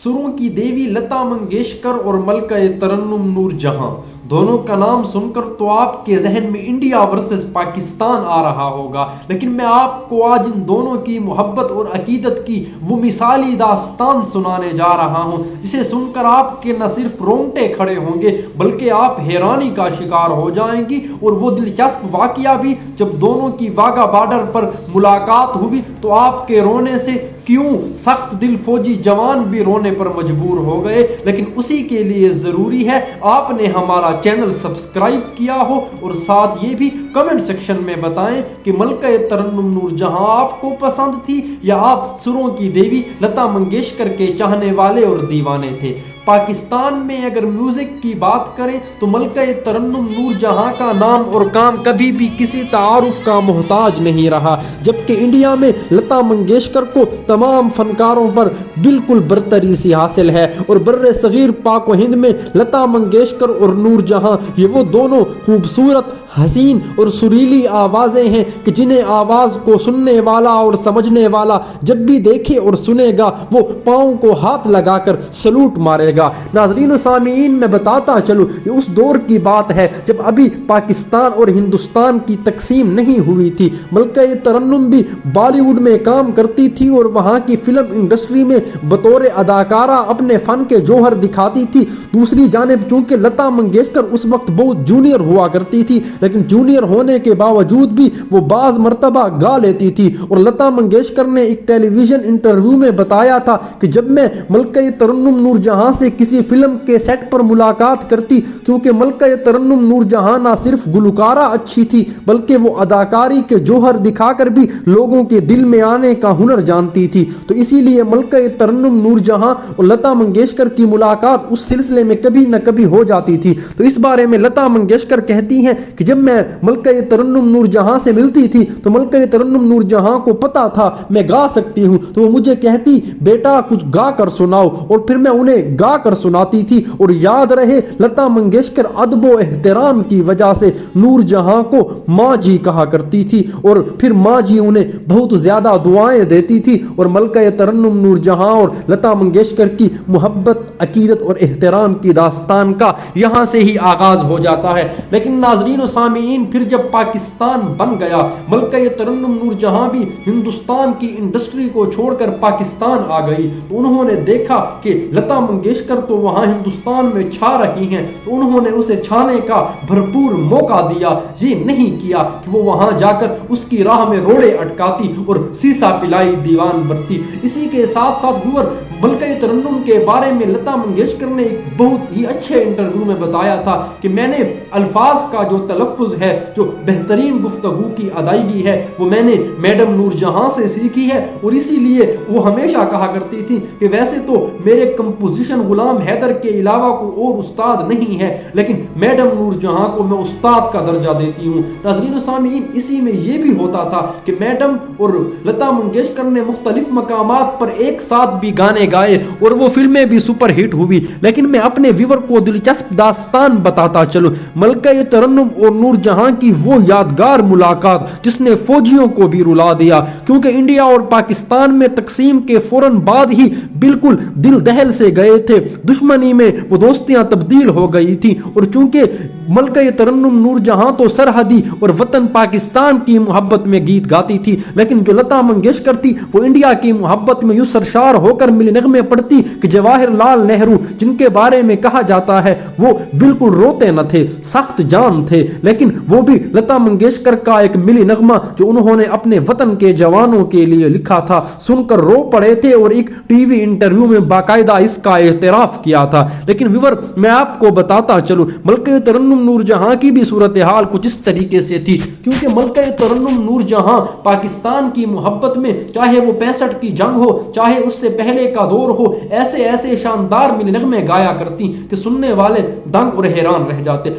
सुरों की देवी लता मंगेशकर और मलका तरन्नुम नूर जहां, दोनों का नाम सुनकर तो आपके जहन में इंडिया वर्सेस पाकिस्तान आ रहा होगा, लेकिन मैं आपको आज इन दोनों की मोहब्बत और अकीदत की वो मिसाली दास्तान सुनाने जा रहा हूं, जिसे सुनकर आपके न सिर्फ रोंगटे खड़े होंगे बल्कि आप हैरानी का शिकार हो जाएंगी। और वो दिलचस्प वाकया भी, जब दोनों की वाघा बॉर्डर पर मुलाकात हुई तो आपके रोने से क्यों सख्त दिल फौजी जवान भी रोने पर मजबूर हो गए। लेकिन उसी के लिए जरूरी है आपने हमारा चैनल सब्सक्राइब किया हो, और साथ ये भी कमेंट सेक्शन में बताएं कि मलका तरन्नुम नूर जहां आपको पसंद थी या आप सुरों की देवी लता मंगेशकर के चाहने वाले और दीवाने थे। पाकिस्तान में अगर म्यूजिक की बात करें तो मलका तरन्नुम नूर जहां का नाम और काम कभी भी किसी तारुफ का मोहताज नहीं रहा, जबकि इंडिया में लता मंगेशकर को तमाम फनकारों पर बिल्कुल बरतरी सी हासिल है। और बर्रे सगीर पाक व हिंद में लता मंगेशकर और नूर जहां, ये वो दोनों खूबसूरत, हसीन और सुरीली आवाजें हैं कि जिन्हें आवाज को सुनने वाला और समझने वाला जब भी देखे और सुनेगा वो पाँव को हाथ लगाकर सलूट मारेगा। नाज़रीन व सामीईन, मैं बताता चलूं, ये उस दौर की बात है जब अभी पाकिस्तान और हिंदुस्तान की तकसीम नहीं हुई थी। मलका तरन्नुम भी बॉलीवुड में काम करती थी और वहाँ की फिल्म इंडस्ट्री में बतौर अदाकारा अपने फन के जौहर दिखाती थी। दूसरी जानिब चूंकि लता मंगेशकर उस वक्त बहुत जूनियर हुआ करती थी, लेकिन जूनियर होने के बावजूद भी वो बाज मर्तबा गा लेती थी। और लता मंगेशकर ने एक टेलीविजन इंटरव्यू में बताया था कि जब मैं मलका तरन्नुम नूर जहां से किसी फिल्म के सेट पर मुलाकात करती, क्योंकि मलका तरन्नुम नूर जहां ना सिर्फ गुलकारा अच्छी थी बल्कि वो अदाकारी के जौहर दिखाकर भी लोगों के दिल में आने का हुनर जानती थी, तो इसीलिए मलका तरन्नुम नूर जहां और लता मंगेशकर की मुलाकात उस सिलसिले में कभी न कभी हो जाती थी। तो इस बारे में लता मंगेशकर कहती हैं कि जब मैं मलका तरन्नुम नूर जहां से मिलती थी तो मलका तरन्नुम नूर जहां को पता था मैं गा सकती हूं, तो वो मुझे कहती बेटा कुछ गा कर सुनाओ, और फिर मैं उन्हें गा कर सुनाती थी। और याद रहे लता मंगेशकर अदबो एहतराम की वजह से नूर जहां को माँ जी कहा करती थी, और फिर माँ जी उन्हें बहुत ज्यादा दुआएं देती थी। और मलका तरन्नुम नूर जहां और लता मंगेशकर की मोहब्बत, अकीदत और एहतराम की दास्तान का यहां से ही आगाज हो जाता है। लेकिन नाज़रीन व सामीईन, फिर जब पाकिस्तान बन गया, मलका तरन्नुम नूर जहां भी हिंदुस्तान की इंडस्ट्री को छोड़कर पाकिस्तान आ गई, तो उन्होंने देखा कि लता मंगेशकर तो वहां हिंदुस्तान में छा रही हैं, तो उन्होंने उसे छाने का भरपूर मौका दिया। ये नहीं किया कि वो वहां जाकर उसकी राह में रोड़े अटकाती और सीसा पिलाई दीवान बरती। इसी के साथ साथ व्यूअर, मलका तरन्नुम के बारे में लता मंगेशकर ने एक बहुत ही अच्छे इंटरव्यू में बताया था कि मैंने अल्फाज का जो तलफ़्फ़ुज़ है, जो बेहतरीन गुफ्तगू की अदायगी है, वो मैंने मैडम नूर जहां से सीखी है। और इसीलिए वो हमेशा कहा करती थी कि वैसे तो मेरे कंपोजिशन गुलाम हैदर के अलावा कोई और उस्ताद नहीं है, लेकिन मैडम नूर जहां को मैं उस्ताद का दर्जा देती हूँ। नाज़रीन व सामीईन, इसी में ये भी होता था कि मैडम और लता मंगेशकर ने मुख्तलिफ मकामात पर एक साथ भी गाने गाए और वो फिल्में भी सुपर हिट हुई। लेकिन मैं अपने व्यूअर को दिलचस्प दास्तान बताता चलूं, मलका तरन्नुम और नूर जहां की वो यादगार मुलाकात जिसने फौजियों को भी रुला दिया, क्योंकि इंडिया और पाकिस्तान में तकसीम के फौरन बाद ही बिल्कुल दिल दहल से गए थे, दुश्मनी में वो दोस्तियां तब्दील हो गई थी। और चूंकि मलका तरन्नुम नूर जहां तो सरहदी और वतन पाकिस्तान की मोहब्बत में गीत गाती थी, लेकिन जो लता मंगेशकर थी वो इंडिया की मोहब्बत में यूं सरशार होकर मिले नगमे पढ़ती कि जवाहर लाल नेहरू, जिनके बारे में कहा जाता है वो बिल्कुल रोते न थे, सख्त जान थे, लेकिन वो भी लता मंगेशकर का एक मिली नगमा जो उन्होंने अपने वतन के जवानों के लिए लिखा था सुनकर रो पड़े थे, और एक टीवी इंटरव्यू में बाकायदा इसका एतराफ किया था। लेकिन व्यूअर, मैं आपको बताता चलूं, मलका तरन्नुम नूर जहां की भी सूरत हाल कुछ इस तरीके से थी, क्योंकि मलका तरन्नुम नूर जहां पाकिस्तान की मोहब्बत में, चाहे वो 65 की जंग हो, चाहे उससे पहले का दौर हो, ऐसे ऐसे शानदार मिली नगमे गाया करती कि सुनने वाले दंग और हैरान रह जाते।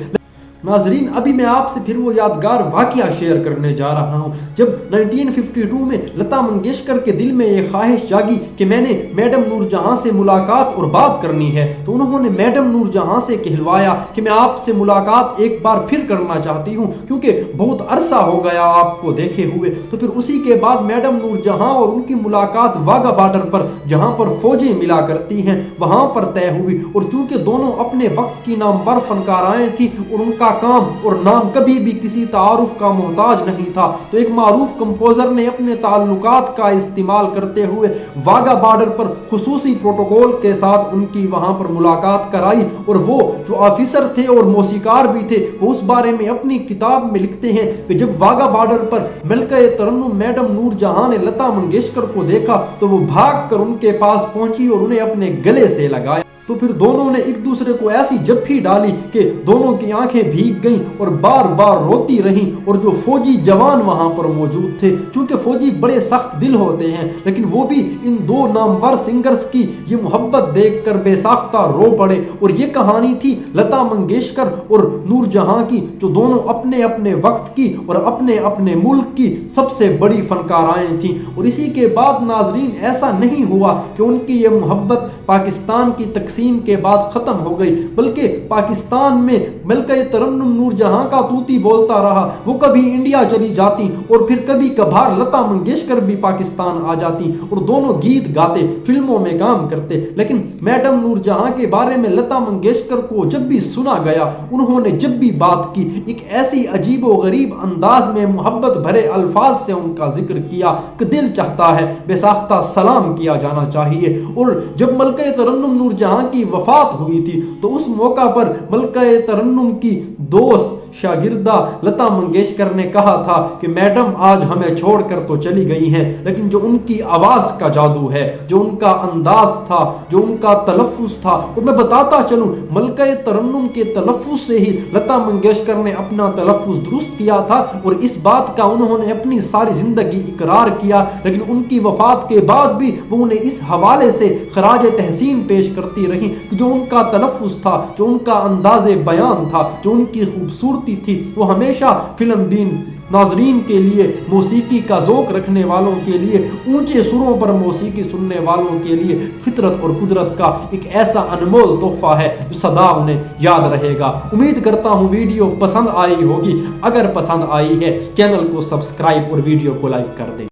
ناظرین ابھی میں آپ سے پھر وہ یادگار واقعہ شیئر کرنے جا رہا ہوں جب 1952 میں لتا منگیشکر کے دل میں یہ خواہش جاگی کہ میں نے میڈم نور جہاں سے ملاقات اور بات کرنی ہے، تو انہوں نے میڈم نور جہاں سے کہلوایا کہ میں آپ سے ملاقات ایک بار پھر کرنا چاہتی ہوں کیونکہ بہت عرصہ ہو گیا آپ کو دیکھے ہوئے۔ تو پھر اسی کے بعد میڈم نور جہاں اور ان کی ملاقات واگا بارڈر پر جہاں پر فوجیں ملا کرتی ہیں وہاں پر طے ہوئی، اور چونکہ دونوں اپنے وقت کی نامور فنکارائیں تھیں اور ان کا کام اور نام کبھی بھی کسی تعارف کا محتاج نہیں تھا، تو ایک معروف کمپوزر نے اپنے تعلقات کا استعمال کرتے ہوئے واگا بارڈر پر خصوصی پروٹوکول کے ساتھ ان کی وہاں پر ملاقات کرائی، اور وہ جو آفیسر تھے اور موسیقار بھی تھے وہ اس بارے میں اپنی کتاب میں لکھتے ہیں کہ جب واگا بارڈر پر ملکہ ترنم میڈم نور جہاں نے لتا منگیشکر کو دیکھا تو وہ بھاگ کر ان کے پاس پہنچی اور انہیں اپنے گلے سے لگایا۔ تو پھر دونوں نے ایک دوسرے کو ایسی جپھی ڈالی کہ دونوں کی آنکھیں بھیگ گئیں اور بار بار روتی رہیں، اور جو فوجی جوان وہاں پر موجود تھے، چونکہ فوجی بڑے سخت دل ہوتے ہیں، لیکن وہ بھی ان دو نامور سنگرز کی یہ محبت دیکھ کر بے ساختہ رو پڑے۔ اور یہ کہانی تھی لتا منگیشکر اور نور جہاں کی، جو دونوں اپنے اپنے وقت کی اور اپنے اپنے ملک کی سب سے بڑی فنکارائیں تھیں۔ اور اسی کے بعد ناظرین ایسا نہیں ہوا کہ ان کی یہ محبت پاکستان کی تقسیم کے بعد ختم ہو گئی، بلکہ پاکستان میں ملکہ ترنم نور جہاں کا طوطی بولتا رہا، وہ کبھی انڈیا چلی جاتی اور پھر کبھی کبھار لتا منگیشکر بھی پاکستان آ جاتی اور دونوں گیت گاتے، فلموں میں کام کرتے۔ لیکن میڈم نور جہاں کے بارے میں لتا منگیشکر کو جب بھی سنا گیا، انہوں نے جب بھی بات کی ایک ایسی عجیب و غریب انداز میں محبت بھرے الفاظ سے ان کا ذکر کیا کہ دل چاہتا ہے بے ساختہ سلام کیا جانا چاہیے۔ اور جب ملکہ ترنم نور جہاں کی وفات ہوئی تھی تو اس موقع پر ملکہ ترنم کی دوست شاگردہ لتا منگیشکر نے کہا تھا کہ میڈم آج ہمیں چھوڑ کر تو چلی گئی ہیں، لیکن جو ان کی آواز کا جادو ہے، جو ان کا انداز تھا، جو ان کا تلفظ تھا، اور میں بتاتا چلوں ملکہ ترنم کے تلفظ سے ہی لتا منگیشکر نے اپنا تلفظ درست کیا تھا، اور اس بات کا انہوں نے اپنی ساری زندگی اقرار کیا۔ لیکن ان کی وفات کے بعد بھی وہ انہیں اس حوالے سے خراج تحسین پیش کرتی رہی کہ جو ان کا تلفظ تھا، جو ان کا انداز بیان تھا، جو ان کی خوبصورتی تھی، وہ ہمیشہ فلم بین ناظرین کے لیے، موسیقی کا ذوق رکھنے والوں کے لیے، اونچے سروں پر موسیقی سننے والوں کے لیے فطرت اور قدرت کا ایک ایسا انمول تحفہ ہے جو سدا انہیں یاد رہے گا۔ امید کرتا ہوں ویڈیو پسند آئی ہوگی، اگر پسند آئی ہے چینل کو سبسکرائب اور ویڈیو کو لائک کر دیں۔